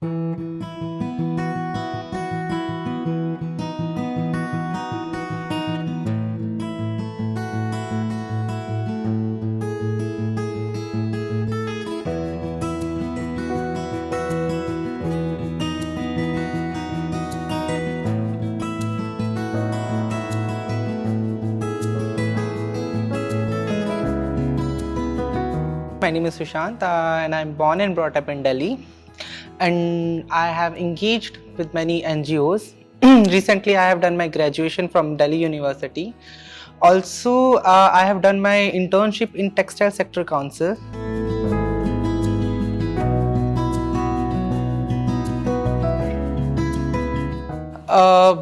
My name is Sushant and I'm born and brought up in Delhi, and I have engaged with many NGOs. Recently, I have done my graduation from Delhi University. Also, I have done my internship in Textile Sector Council.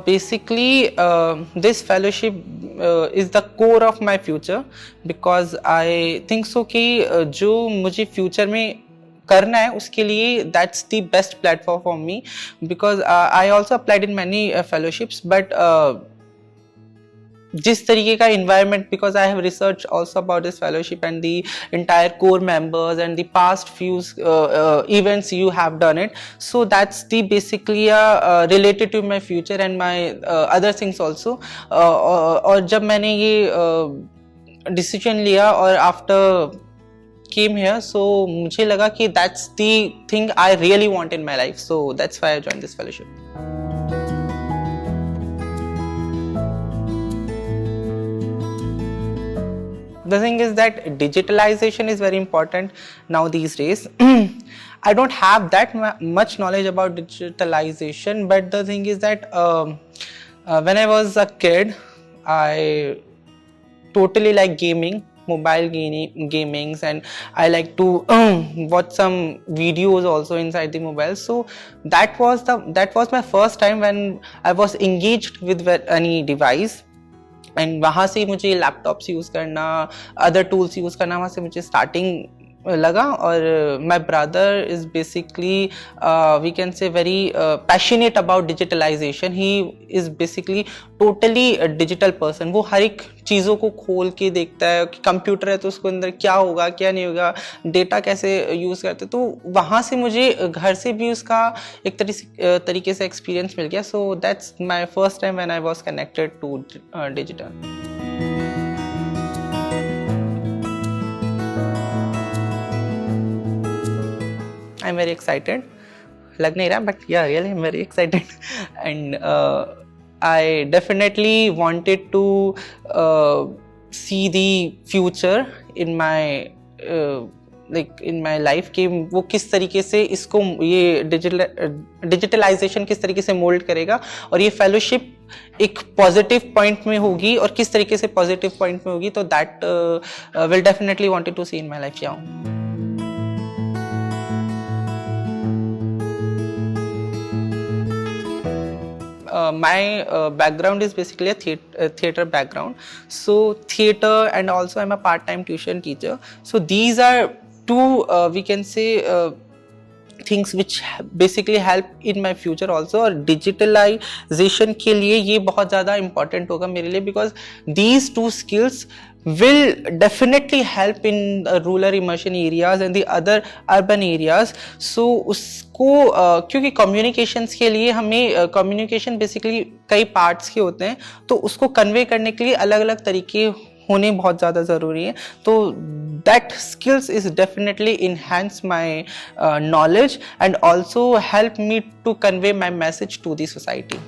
Basically, this fellowship is the core of my future, because I think so कि जो मुझे future में करना है उसके लिए that's the best platform for me, because I also applied in many fellowships, but जिस तरीके का environment, because I have researched also about this fellowship and the entire core members and the past few events you have done it, so that's the basically related to my future and my other things also. और जब मैंने ये decision लिया और after came here, so मुझे लगा कि that's the thing I really want in my life, so that's why I joined this fellowship. The thing is that digitalization is very important now these days. I don't have that much knowledge about digitalization, but the thing is that when I was a kid, I totally like gaming, mobile gamings, and I like to watch some videos also inside the mobile. So that was my first time when I was engaged with any device. And वहाँ से मुझे laptops use करना, other tools use करना, वहाँ से मुझे starting लगा. और my brother is basically we can say very passionate about digitalization. He is basically totally digital person. वो हर एक चीज़ों को खोल के देखता है कि कंप्यूटर है तो उसके अंदर क्या होगा क्या नहीं होगा, डेटा कैसे यूज़ करते. तो वहाँ से मुझे घर से भी उसका एक तरीके से एक्सपीरियंस मिल गया. So that's my first time when I was connected to digital. I'm very excited. लग नहीं रहा, but yeah, really I'm very excited. And I definitely wanted to see the future in my in my life कि वो किस तरीके से इसको ये डिजिटलाइजेशन किस तरीके से मोल्ड करेगा, और ये फेलोशिप एक पॉजिटिव पॉइंट में होगी और किस तरीके से पॉजिटिव पॉइंट में होगी. तो that will definitely wanted to see in my life. My background is basically a theater background. So theater, and also I'm a part-time tuition teacher. So these are two we can say things which basically help in my future also. और digitalization के लिए ये बहुत ज़्यादा important होगा मेरे लिए, because these two skills will definitely help in rural immersion areas and the other urban areas. So उसको क्योंकि communications के लिए हमें communication basically कई parts के होते हैं, तो उसको convey करने के लिए अलग अलग तरीके होने बहुत ज़्यादा ज़रूरी है. तो that skills is definitely enhance my knowledge and also help me to convey my message to the society.